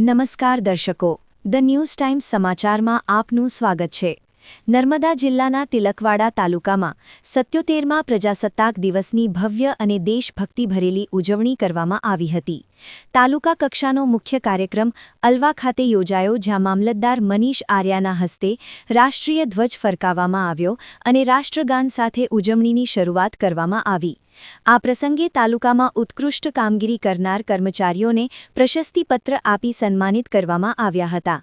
નમસ્કાર દર્શકો, the news times સમાચારમાં આપનું સ્વાગત છે। નર્મદા જિલ્લાના તિલકવાડા તાલુકામાં 77મા પ્રજાસત્તાક દિવસની ભવ્ય અને દેશભક્તિ ભરેલી ઉજવણી કરવામાં આવી હતી। તાલુકા કક્ષાનો મુખ્ય કાર્યક્રમ અલવા ખાતે યોજાયો, જ્યાં મામલતદાર મનીષ આર્યાના હસ્તે રાષ્ટ્રીય ધ્વજ ફરકાવવામાં આવ્યો અને રાષ્ટ્રગાન સાથે ઉજવણીની શરૂઆત કરવામાં આવી। આ પ્રસંગે તાલુકામાં ઉત્કૃષ્ટ કામગીરી કરનાર કર્મચારીઓને પ્રશસ્તિપત્ર આપી સન્માનિત કરવામાં આવ્યા હતા।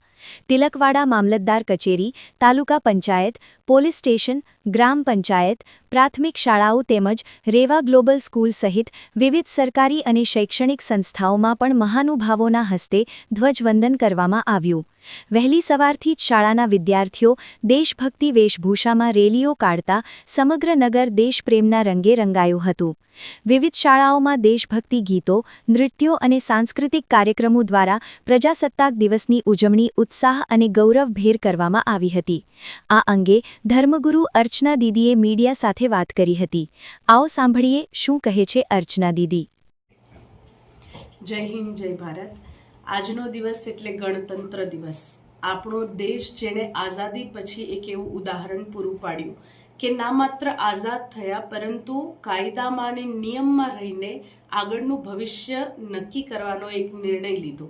તિલકવાડા મામલતદાર કચેરી, તાલુકા પંચાયત, પોલીસ સ્ટેશન, ગ્રામ પંચાયત, પ્રાથમિક શાળાઓ તેમજ રેવા ગ્લોબલ સ્કૂલ સહિત વિવિધ સરકારી અને શૈક્ષણિક સંસ્થાઓમાં પણ મહાનુભાવોના હસ્તે ધ્વજવંદન કરવામાં આવ્યું। વહેલી સવારથી જ શાળાના વિદ્યાર્થીઓ દેશભક્તિ વેશભૂષામાં રેલીઓ કાઢતા સમગ્ર નગર દેશપ્રેમના રંગે રંગાયું હતું। વિવિધ શાળાઓમાં દેશભક્તિ ગીતો, નૃત્યો અને સાંસ્કૃતિક કાર્યક્રમો દ્વારા પ્રજાસત્તાક દિવસની ઉજવણી ઉત્સાહ અને ગૌરવભેર કરવામાં આવી હતી। આ અંગે ધર્મગુરુ અર્ચના દીદીએ મીડિયા સાથે વાત કરી હતી। આવો સાંભળીએ શું કહે છે અર્ચના દીદી। જય હિન્દ, જય ભારત। આજનો દિવસ એટલે ગણતંત્ર દિવસ। આપણો દેશ જેણે આઝાદી પછી એક એવું ઉદાહરણ પૂરું પાડ્યું કે ના માત્ર આઝાદ થયા, પરંતુ કાયદામાં અને નિયમમાં રહીને આગળનું ભવિષ્ય નક્કી કરવાનો એક નિર્ણય લીધો।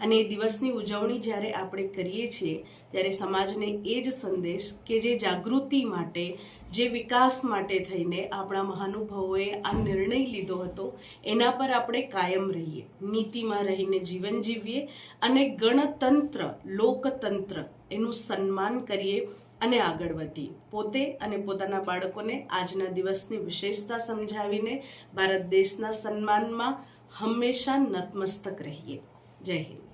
અને એ દિવસની ઉજવણી જ્યારે આપણે કરીએ છીએ ત્યારે સમાજને એ જ સંદેશ કે જે જાગૃતિ માટે, જે વિકાસ માટે થઈને આપણા મહાનુભાવોએ આ નિર્ણય લીધો હતો, એના પર આપણે કાયમ રહીએ, નીતિમાં રહીને જીવન જીવીએ અને ગણતંત્ર, લોકતંત્ર એનું સન્માન કરીએ અને આગળ વધીએ। પોતે અને પોતાના બાળકોને આજના દિવસની વિશેષતા સમજાવીને ભારત દેશના સન્માનમાં હંમેશા નતમસ્તક રહીએ। જય હિન્દ।